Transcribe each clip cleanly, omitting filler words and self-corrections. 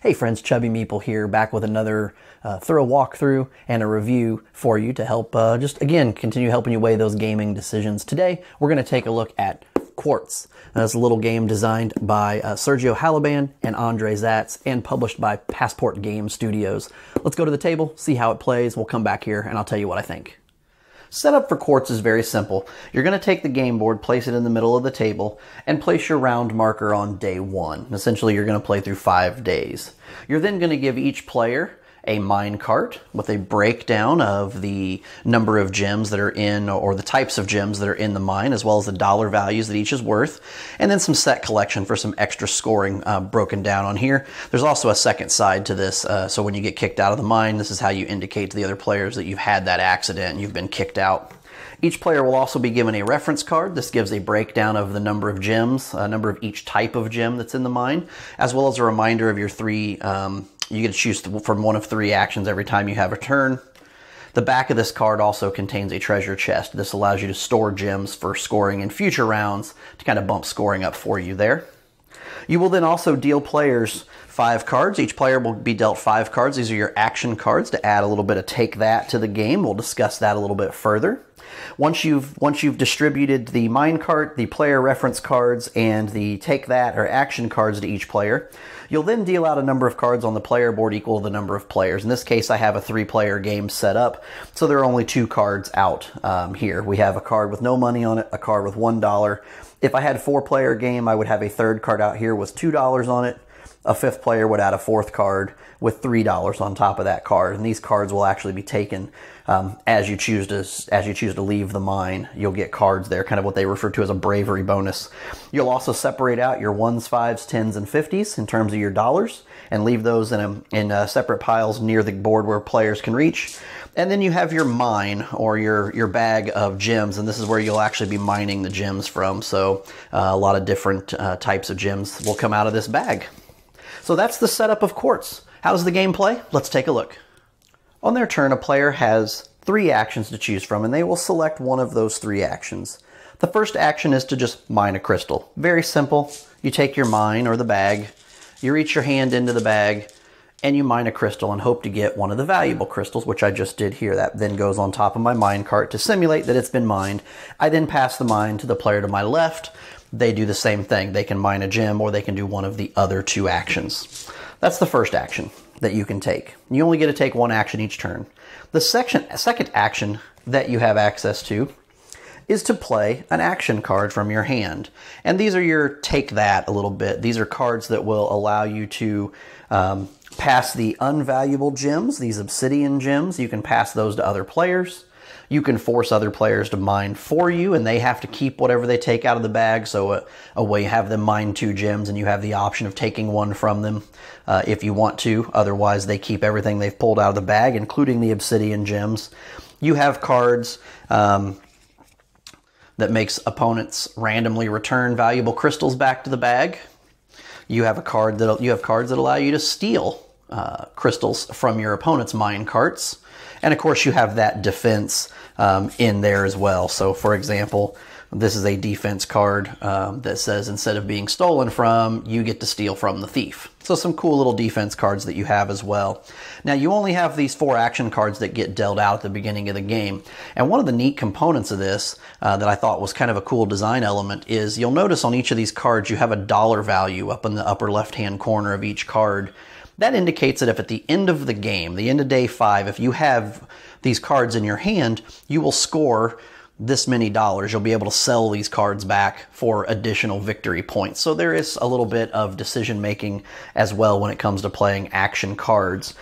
Hey friends, Chubby Meeple here, back with another thorough walkthrough and a review for you to help just, again, continue helping you weigh those gaming decisions. Today, we're going to take a look at Quartz. That's a little game designed by Sergio Halaban and Andre Zatz and published by Passport Game Studios. Let's go to the table, see how it plays. We'll come back here and I'll tell you what I think. Setup for Quartz is very simple. You're going to take the game board, place it in the middle of the table, and place your round marker on day 1. Essentially, you're going to play through 5 days. You're then going to give each player a mine cart with a breakdown of the number of gems that are in, or the types of gems that are in the mine, as well as the dollar values that each is worth, and then some set collection for some extra scoring broken down on here. There's also a second side to this, so when you get kicked out of the mine, this is how you indicate to the other players that you've had that accident and you've been kicked out. Each player will also be given a reference card. This gives a breakdown of the number of gems, a number of each type of gem that's in the mine, as well as a reminder of your 3 you get to choose from one of 3 actions every time you have a turn. The back of this card also contains a treasure chest. This allows you to store gems for scoring in future rounds to kind of bump scoring up for you there. You will then also deal players 5 cards. Each player will be dealt 5 cards. These are your action cards to add a little bit of take that to the game. We'll discuss that a little bit further. Once you've distributed the mine cart, the player reference cards, and the take that or action cards to each player, you'll then deal out a number of cards on the player board equal to the number of players. In this case, I have a 3-player game set up, so there are only 2 cards out here. We have a card with no money on it, a card with $1. If I had a 4-player game, I would have a 3rd card out here with $2 on it. A 5th player would add a 4th card with $3 on top of that card, and these cards will actually be taken as you choose to leave the mine. You'll get cards there, kind of what they refer to as a bravery bonus. You'll also separate out your 1s, 5s, 10s, and 50s in terms of your dollars, and leave those in separate piles near the board where players can reach. And then you have your mine, or your bag of gems, and this is where you'll actually be mining the gems from. So a lot of different types of gems will come out of this bag. So that's the setup of Quartz. How does the game play? Let's take a look. On their turn, a player has 3 actions to choose from, and they will select one of those 3 actions. The first action is to just mine a crystal. Very simple. You take your mine or the bag, you reach your hand into the bag, and you mine a crystal and hope to get one of the valuable crystals, which I just did here. That then goes on top of my mine cart to simulate that it's been mined. I then pass the mine to the player to my left. They do the same thing. They can mine a gem, or they can do one of the other 2 actions. That's the first action that you can take. You only get to take 1 action each turn. The second action that you have access to is to play an action card from your hand. And these are your take that a little bit. These are cards that will allow you to pass the unvaluable gems, these obsidian gems. You can pass those to other players. You can force other players to mine for you, and they have to keep whatever they take out of the bag. So a way you have them mine 2 gems, and you have the option of taking 1 from them if you want to. Otherwise, they keep everything they've pulled out of the bag, including the obsidian gems. You have cards that makes opponents randomly return valuable crystals back to the bag. You have cards that allow you to steal crystals from your opponent's mine carts. And of course, you have that defense in there as well. So for example, this is a defense card that says instead of being stolen from, you get to steal from the thief. So some cool little defense cards that you have as well. Now, you only have these 4 action cards that get dealt out at the beginning of the game. And one of the neat components of this that I thought was kind of a cool design element is you'll notice on each of these cards you have a dollar value up in the upper left-hand corner of each card. That indicates that if at the end of the game, the end of day 5, if you have these cards in your hand, you will score this many dollars. You'll be able to sell these cards back for additional victory points. So there is a little bit of decision making as well when it comes to playing action cards.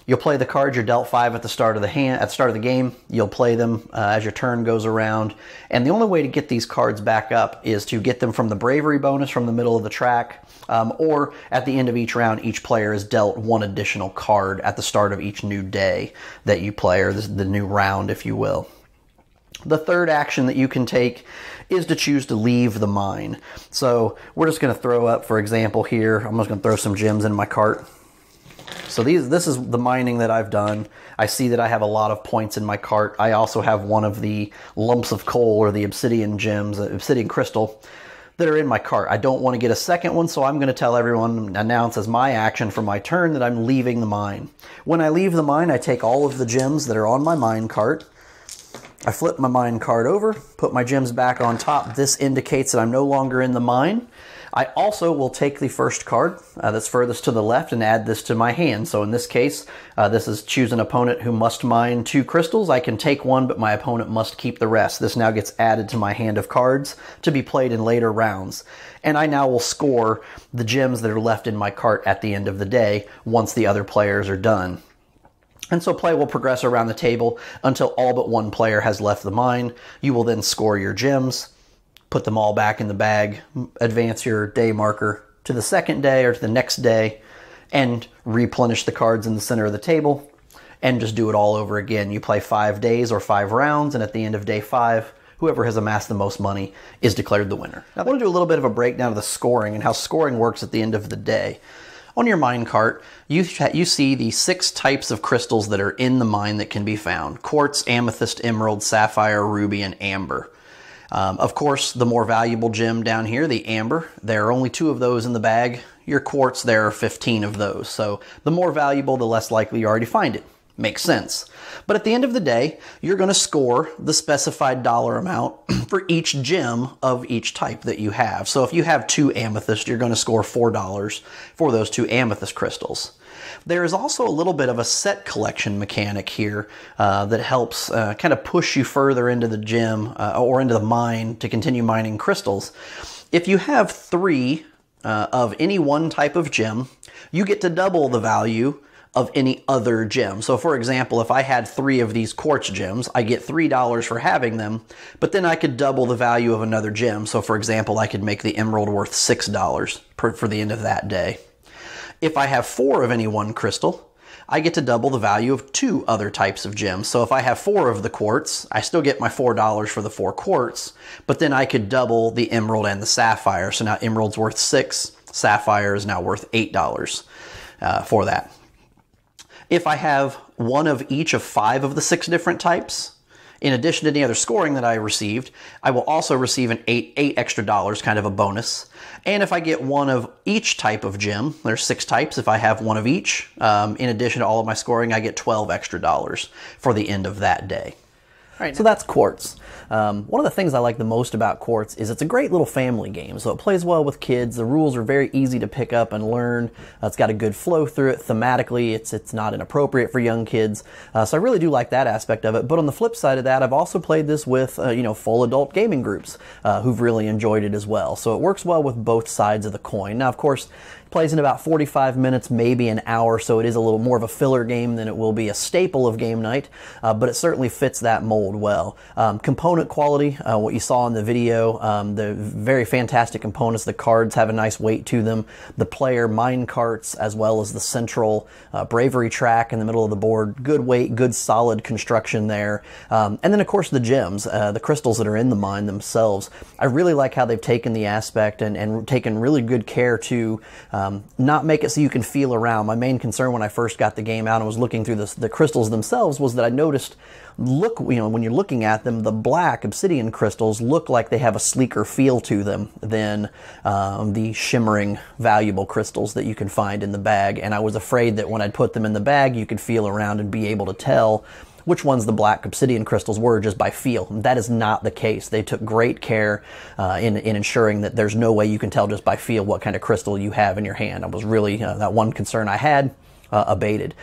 You'll play the cards you're dealt 5 at the start of the game. You'll play them as your turn goes around. And the only way to get these cards back up is to get them from the bravery bonus from the middle of the track, or at the end of each round, each player is dealt 1 additional card at the start of each new day that you play, or the new round, if you will. The third action that you can take is to choose to leave the mine. So we're just going to throw up, for example, here, I'm just going to throw some gems in my cart. So this is the mining that I've done. I see that I have a lot of points in my cart. I also have one of the lumps of coal or the obsidian gems, obsidian crystal that are in my cart. I don't want to get a second one, so I'm going to tell everyone, announce as my action for my turn that I'm leaving the mine. When I leave the mine, I take all of the gems that are on my mine cart. I flip my mine cart over, put my gems back on top. This indicates that I'm no longer in the mine. I also will take the first card that's furthest to the left and add this to my hand. So in this case, this is choose an opponent who must mine 2 crystals. I can take one, but my opponent must keep the rest. This now gets added to my hand of cards to be played in later rounds. And I now will score the gems that are left in my cart at the end of the day once the other players are done. And so play will progress around the table until all but one player has left the mine. You will then score your gems, put them all back in the bag, advance your day marker to the second day or to the next day, and replenish the cards in the center of the table, and just do it all over again. You play 5 days or 5 rounds, and at the end of day 5, whoever has amassed the most money is declared the winner. Now, I want to do a little bit of a breakdown of the scoring and how scoring works at the end of the day. On your mine cart, you see the 6 types of crystals that are in the mine that can be found: quartz, amethyst, emerald, sapphire, ruby, and amber. Of course, the more valuable gem down here, the amber, there are only 2 of those in the bag. Your quartz, there are 15 of those. So the more valuable, the less likely you are to find it. Makes sense. But at the end of the day, you're going to score the specified dollar amount for each gem of each type that you have. So if you have 2 amethyst, you're going to score $4 for those 2 amethyst crystals. There is also a little bit of a set collection mechanic here that helps kind of push you further into the gem or into the mine to continue mining crystals. If you have 3 of any one type of gem, you get to double the value of any other gem. So for example, if I had 3 of these quartz gems, I get $3 for having them, but then I could double the value of another gem. So for example, I could make the emerald worth $6 for the end of that day. If I have 4 of any one crystal, I get to double the value of 2 other types of gems. So if I have 4 of the quartz, I still get my $4 for the 4 quartz, but then I could double the emerald and the sapphire. So now emerald's worth $6, sapphire is now worth $8 for that. If I have 1 of each of 5 of the 6 different types, in addition to any other scoring that I received, I will also receive an $8 extra, kind of a bonus. And if I get 1 of each type of gem, there's 6 types, if I have 1 of each, in addition to all of my scoring, I get $12 extra for the end of that day. Right, so that's Quartz. One of the things I like the most about Quartz is it's a great little family game. So it plays well with kids. The rules are very easy to pick up and learn. It's got a good flow through it. Thematically, it's not inappropriate for young kids. So I really do like that aspect of it. But on the flip side of that, I've also played this with full adult gaming groups who've really enjoyed it as well. So it works well with both sides of the coin. Now, of course, plays in about 45 minutes, maybe an hour, so it is a little more of a filler game than it will be a staple of game night, but it certainly fits that mold well. Component quality, what you saw in the video, the very fantastic components. The cards have a nice weight to them. The player mine carts, as well as the central bravery track in the middle of the board. Good weight, good solid construction there. And then, of course, the gems, the crystals that are in the mine themselves. I really like how they've taken the aspect and taken really good care to not make it so you can feel around. My main concern when I first got the game out and was looking through the crystals themselves was that I noticed, when you're looking at them, the black obsidian crystals look like they have a sleeker feel to them than the shimmering valuable crystals that you can find in the bag. And I was afraid that when I'd put them in the bag, you could feel around and be able to tell which ones the black obsidian crystals were just by feel. That is not the case. They took great care in ensuring that there's no way you can tell just by feel what kind of crystal you have in your hand. I was really, that one concern I had abated.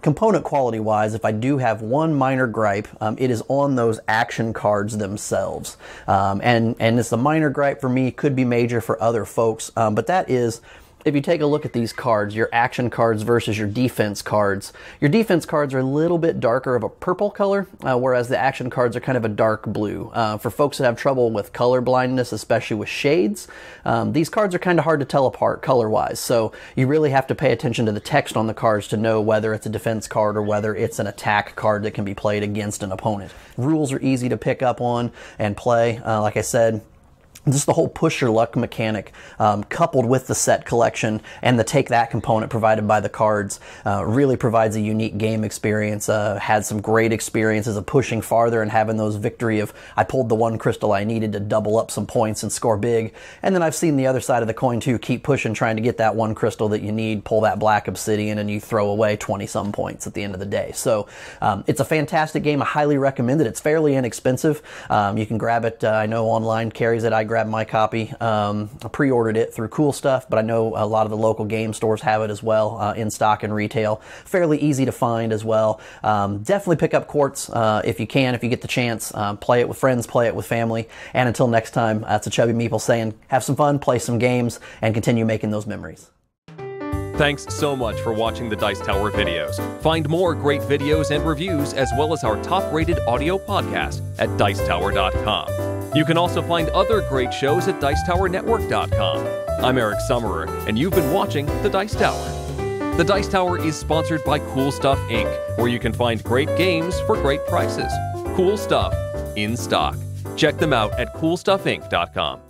Component quality wise, if I do have one minor gripe, it is on those action cards themselves. And it's a minor gripe for me, could be major for other folks, but that is, if you take a look at these cards, your action cards versus your defense cards are a little bit darker of a purple color, whereas the action cards are kind of a dark blue. For folks that have trouble with color blindness, especially with shades, these cards are kind of hard to tell apart color-wise. So you really have to pay attention to the text on the cards to know whether it's a defense card or whether it's an attack card that can be played against an opponent. Rules are easy to pick up on and play. Like I said, just the whole push your luck mechanic, coupled with the set collection and the take that component provided by the cards, really provides a unique game experience. Had some great experiences of pushing farther and having those victory of, I pulled the one crystal I needed to double up some points and score big. And then I've seen the other side of the coin too, keep pushing, trying to get that one crystal that you need, pull that black obsidian, and you throw away 20-some points at the end of the day. So it's a fantastic game. I highly recommend it. It's fairly inexpensive. You can grab it, I know online carries it. I grabbed my copy. I pre-ordered it through Cool Stuff, but I know a lot of the local game stores have it as well, in stock and retail. Fairly easy to find as well. Definitely pick up Quartz if you can, if you get the chance. Play it with friends, play it with family. And until next time, that's a Chubby Meeple saying, have some fun, play some games, and continue making those memories. Thanks so much for watching the Dice Tower videos. Find more great videos and reviews, as well as our top-rated audio podcast at Dicetower.com. You can also find other great shows at DicetowerNetwork.com. I'm Eric Summerer, and you've been watching The Dice Tower. The Dice Tower is sponsored by Cool Stuff Inc., where you can find great games for great prices. Cool Stuff, in stock. Check them out at CoolStuffInc.com.